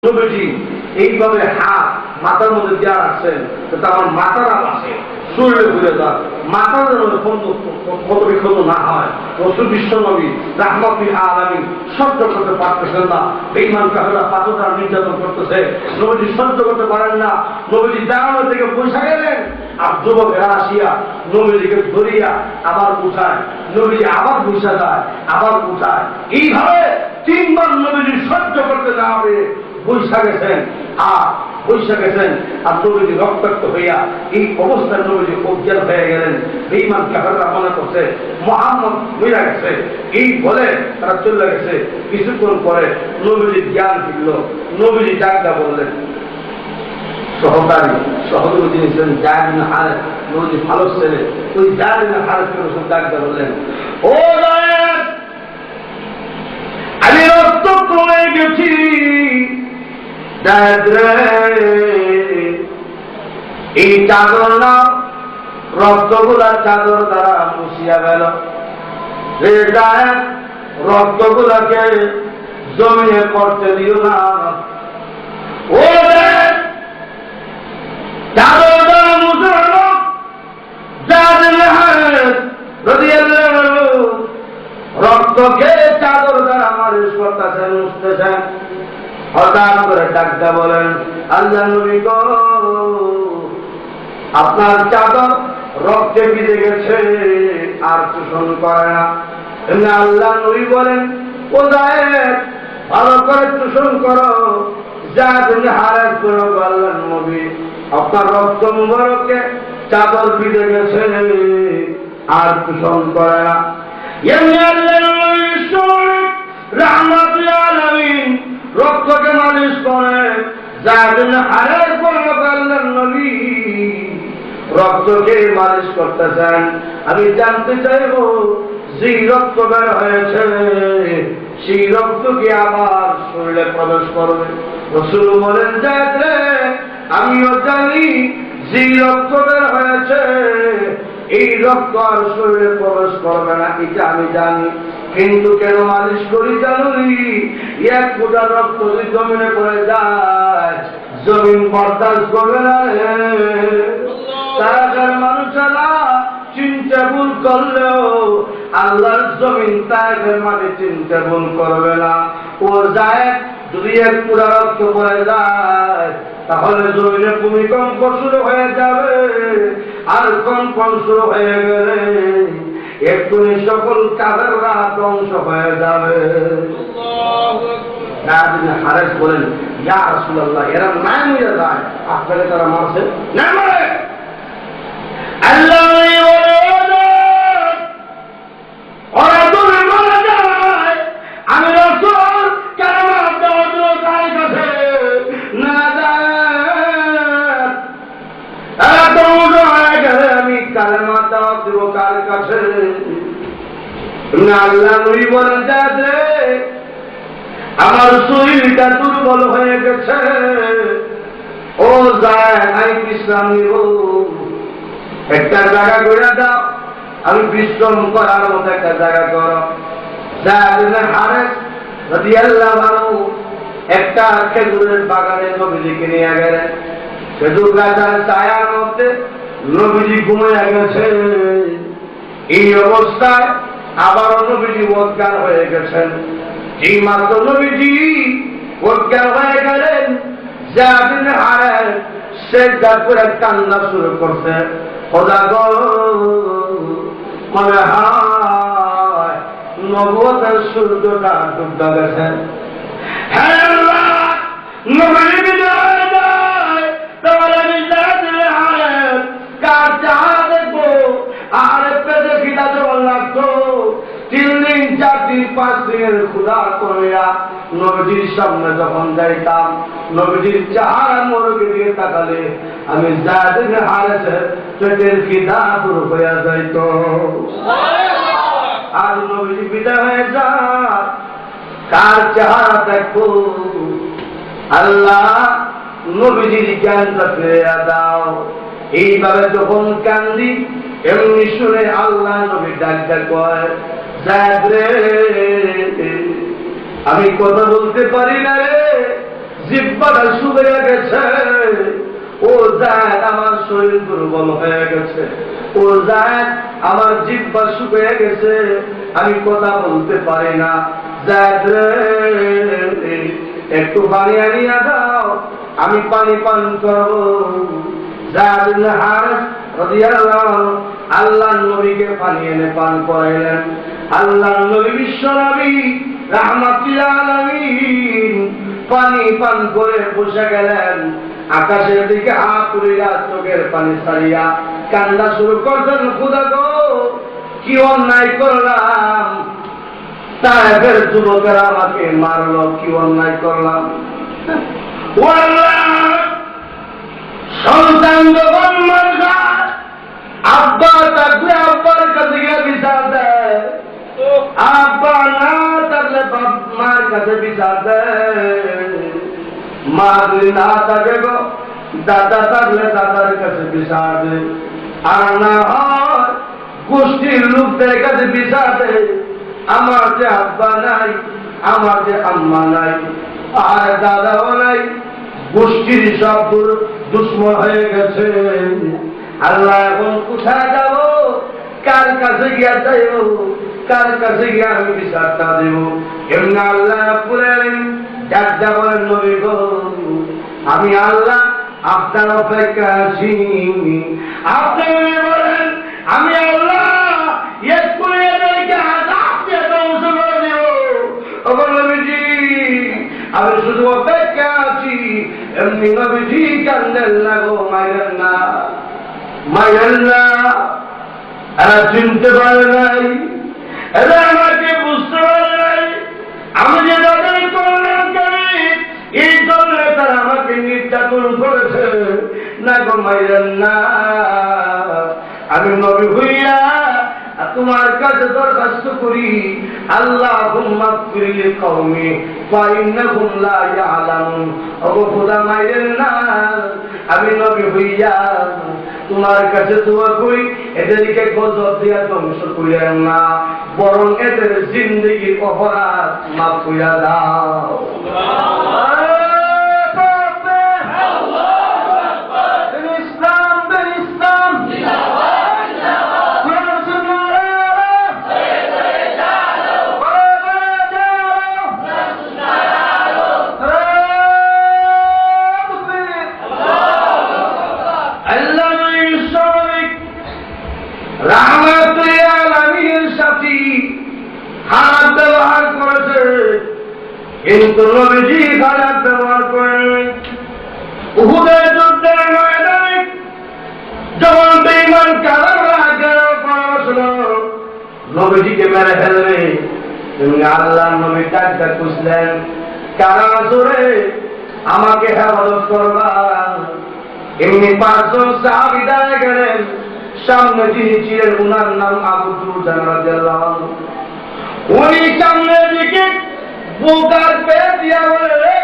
নবীজি এইভাবে হাত মাথার মধ্যে দেওয়া রাখছেন, আমার মাথাটা আসে শরীরে ঘুরে যান, মাথার যেন ক্ষত না হয়। রসুল বিশ্ব নবী রাহমাতুল আলামিন সহ্য করতে পারতেছেন না, বেঈমান কাফেররা পাথরটা নির্যাতন করতেছে, নবীজি সহ্য করতে পারেন না। নবীজি দাঁড়ানো থেকে বসে গেলেন, আর যুবকেরা আসিয়া নবীজিকে ধরিয়া আবার উঠায়, নবীজি আবার বসে যায়, আবার উঠায়। এইভাবে তিনবার নবীজি সহ্য করতে না হবে বৈশা গেছেন আর নবীজি রক্তাক্ত হইয়া এই অবস্থায় নবীজি অজ্ঞান হয়ে গেলেন। বেঈমান কাফেররা মনে করছে মুহাম্মদ মরে গেছে, এই বলে তারা চলে গেছে। কিছুক্ষণ পরে নবীজির জ্ঞান ফিরল, নবীজি ডাকটা বললেন, সহযোগী যিনি ছিলেন যায়েদ বিন হারেস, নবীজি ভালো ছেলে, ওই যায়েদ বিন হারেসকে রসূল ডাকটা বললেন, ও যায়েদ, আমি রক্ত কমে গেছি, এই চাদর না রক্তগুলার চাদর দ্বারা মুছিয়া গেল, রক্তগুলাকে জমিয়ে পড়তে দিও না। ও চাদর দ্বারা মুছে রক্তকে চাদর দ্বারা মালিশ করতেছেন, মুছতেছেন। হঠাৎ করে ডাকতে বলেন, আল্লাহ নবী গো, আপনার চাদর রক্তে ভিজে গেছে, আর শোষণ করে না। এমনি আল্লাহ নবী বলেন, ও যায়েদ, ভালো করে শোষণ করো। যায়েদ হারেস করে বললেন, নবী আপনার রক্ত মুবারকে চাদর ভিজে গেছে, আর শোষণ করে না। এমনি আল্লাহ নবী রাহমাতুল আলামিন রক্তকে মালিশ করে। যায়েদ হারেস করে বললেন, নবী রক্তকে মালিশ করতেছেন, আমি জানতে চাইব যে রক্ত বের হয়েছে সেই রক্ত কি আবার শরীরে প্রবেশ করবে? রাসূল বলেন, যায়েদ রে, আমিও জানি যে রক্ত বের হয়েছে এই রক্ত আর শরীরে প্রবেশ করবে না, এটা আমি জানি। কিন্তু কেন মালিশ করি জানুনি? এক ফোঁটা রক্ত যদি জমিনে পড়ে যায়, জমিন বরদাস্ত করবে না। তার মানুষেরা চিন্তা ভুল করলেও আল্লাহর জমিন তাদের মাঝে চিন্তা ভুল করবে না। ও যায়েদ, যদি এক পুরা রক্ত পড়ে যায় তাহলে জমিনে ভূমিকম্প শুরু হয়ে যাবে, আর কম্পন শুরু হয়ে গেলে এক্ষুনি সকল কাফেররা ধ্বংস হয়ে যাবে। হারেস বলেন, ইয়া রাসূলুল্লাহ, এরা নাই মরে যায়, আপনাকে তারা মারছে না মারে? আল্লাহ ওরা দূরে মারা যায়, আমি রাসূল কালেমা দেওয়া তার কাছে না যায়, এত উজো হয়ে গেলে আমি কালেমা দেওয়া দিব কার কাছে? আল্লাহ নবী বলেন, যায়েদ, আমার শরীরটা দুর্বল হয়ে গেছে, ও যায়েদ, আমি বিশ্রাম নিব, একটা জায়গা করে দাও, আমি বিশ্রাম করার মতো একটা জায়গা করো। যায়েদ হারেস রাদিয়াল্লাহু আনহু একটা খেজুরের বাগানে নবীজিকে নিয়ে গেলেন। খেজুর গাছের ছায়ার মধ্যে নবীজি ঘুমিয়ে গেছে। এই অবস্থায় আবারও নবীজি অজ্ঞান হয়ে গেছেন। এই মাত্র নবীজি অজ্ঞান হয়ে গেলেন, যায়েদ হারেস সেজদা করে কান্না শুরু করছে, খোদা গো, মনে হয় নবুয়তের সূর্যটা ডুবে গেছে। হ্যাঁ আল্লাহ, নবী বিদায় দেয়, তাহলে আমি যায়েদ হারেস কার চেহারা দেখবো? আর পেটে খিদা জল লাগতো, 3 দিন 4 দিন 5 দিনের ক্ষুধা করিয়া নবীজির সামনে যখন যাইতাম, নবীজির চেহারা মোরকে দিয়ে তাকালে আমি যায়েদ হারেসের পেটের খিদা দূর হইয়া যাইত। আর নবীজি বিদায় হয়ে যায়, কার চেহারা দেখো? আল্লাহ, নবীজির জ্ঞানটা ফিরিয়ে দাও। এইভাবে যখন কান্দি, এমনি শুনে আল্লাহ নবী ডাকটা কয়, যায়েদ রে, আমি কথা বলতে পারি না রে, জিহ্বাটা শুকিয়ে গেছে, ও জায়েদ আমার শরীর দুর্বল হয়ে গেছে, ও জায়েদ আমার জিহ্বা শুকিয়ে গেছে, আমি কথা বলতে পারি না। জায়েদ রে, একটু পানি আনিয়া দাও, আমি পানি পান করবো। জায়েদ ইবনে হারেস রাদিয়াল্লাহু আনহু আল্লাহর নবীকে পানি এনে পান করাইলেন। আল্লাহর নবী বিশ্ব নবী রাহমাতুল আলামিন পানি পান করে বসে গেলেন। আকাশের দিকে হাত তুলিয়া চোখের পানি ছাড়িয়া কান্না শুরু করছেন, খোদা গো কি অন্যায় করলাম, তায়েফের যুবকেরা আমাকে মারলো, কি অন্যায় করলাম। ও আল্লাহ, সন্তান যখন মারা যায়, আব্বা থাকলে আব্বার কাছে গিয়ে বিচার দেয়, আব্বা না থাকলে মার কাছে বিচার দেয়, মা যদি না থাকে গো দাদা থাকলে দাদার কাছে বিচার দেয়, আর না হয় গোষ্ঠীর লোকদের কাছে বিচার দেয়। আমার যে আব্বা নাই, আমার যে আম্মা নাই, আর দাদাও নাই, গোষ্ঠীর সব দুশ্মন হয়ে গেছে। আল্লাহ এখন কোথায় যাব, কার কাছে গিয়া যাইব, কার কাছে গিয়া আমি বিচারটা দেব। এমনি আল্লাহ বলেন, ডাক্তার বলেন, নবী গো আমি আল্লাহ আপনার অপেক্ষা আছি। আপনি বলেন, আমি আল্লাহ এক্ষুনি এদেরকে আযাব দিয়ে ধ্বংস করে দেব। নবীজি আমি শুধু অপেক্ষা আছি। এমনি নবীজি কান্দেন না গো, মাইলেন না, মাইলেন না। এরা চিনতে পারে নাই, এরা আমাকে বুঝতে পারে নাই, আমি যে তাদের কল্যাণ করি এই জন্য তারা আমাকে নির্যাতন করেছে। না গো, মাইলেন না। আমি নবী হইয়া তোমার কাছে দরখাস্ত করি, আল্লাহুম্মা গফির লিকওমি ফা ইন্নাহুম লা ইয়ালামুন। ওগো খোদা, মাইলেন না। আমি নবী হইয়া তোমার কাছে দোয়া করি, এদেরকে গজব দিয়া ধ্বংস করিয়েন না, বরং এদের জিন্দেগির অপরাধ মাফ করিয়া দাও। খারাপ ব্যবহার করেছে, কিন্তু নবীজি খারাপ ব্যবহার করেন। উহুদের যুদ্ধের ময়দানে যখন বেঈমান কাফেররা ঘেরাও করে বসল, নবীজিকে মেরে ফেলবে, তেমনি আল্লাহর নবী ডাকতে খুঁজলেন, কারা জোরে আমাকে হেফাজত করবা। এমনি 5 জন সাহাবী দাঁড়িয়ে গেলেন। সামনে যিনি ছিলেন উনার নাম আবু দুরদান রাদিয়াল্লাহু আনহু। উনি সামনের দিকে বুকার পেয়ে দিয়া বলে,